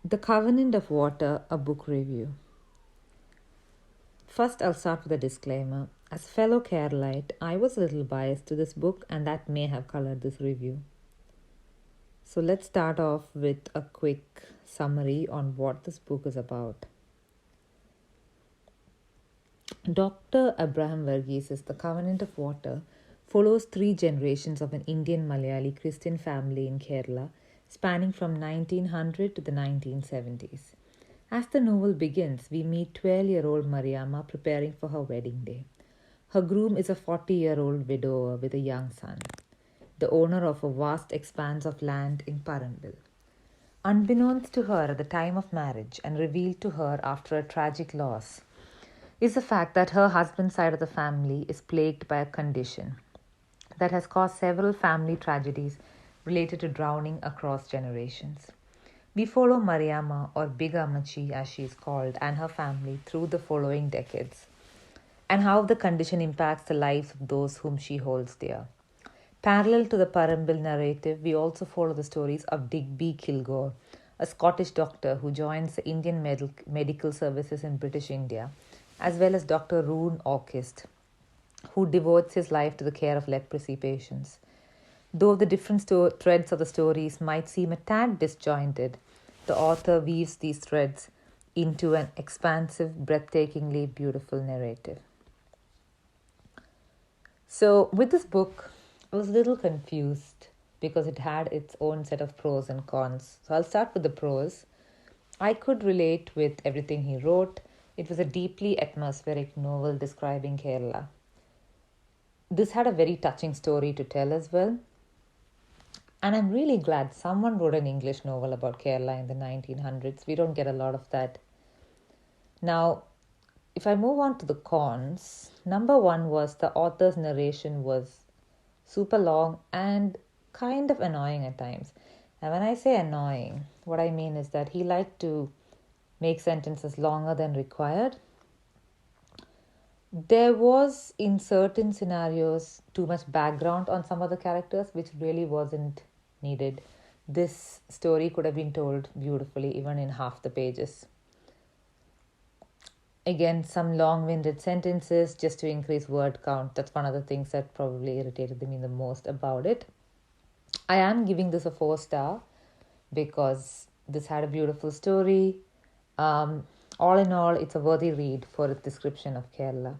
The Covenant of Water, a book review. First, I'll start with a disclaimer. As fellow Keralite, I was a little biased to this book, and that may have colored this review. So, let's start off with a quick summary on what this book is about. Dr. Abraham Verghese' The Covenant of Water follows 3 generations of an Indian Malayali Christian family in Kerala, spanning from 1900 to the 1970s. As the novel begins, we meet 12-year-old Mariamma preparing for her wedding day. Her groom is a 40-year-old widower with a young son, the owner of a vast expanse of land in Parambil. Unbeknownst to her at the time of marriage and revealed to her after a tragic loss, is the fact that her husband's side of the family is plagued by a condition that has caused several family tragedies related to drowning across generations. We follow Mariamma, or Big Amachi as she is called, and her family through the following decades, and how the condition impacts the lives of those whom she holds dear. Parallel to the Parambil narrative, we also follow the stories of Digby Kilgore, a Scottish doctor who joins the Indian medical services in British India, as well as Dr. Roon Orkist, who devotes his life to the care of leprosy patients. Though the different threads of the stories might seem a tad disjointed, the author weaves these threads into an expansive, breathtakingly beautiful narrative. So, with this book, I was a little confused because it had its own set of pros and cons. So, I'll start with the pros. I could relate with everything he wrote. It was a deeply atmospheric novel describing Kerala. This had a very touching story to tell as well. And I'm really glad someone wrote an English novel about Kerala in the 1900s. We don't get a lot of that. Now, if I move on to the cons, number one was the author's narration was super long and kind of annoying at times. And when I say annoying, what I mean is that he liked to make sentences longer than required. There was, in certain scenarios, too much background on some of the characters, which really wasn't needed. This story could have been told beautifully, even in half the pages. Again, some long winded sentences just to increase word count. That's one of the things that probably irritated me the most about it. I am giving this a 4 star because this had a beautiful story. All in all, it's a worthy read for its description of Kerala.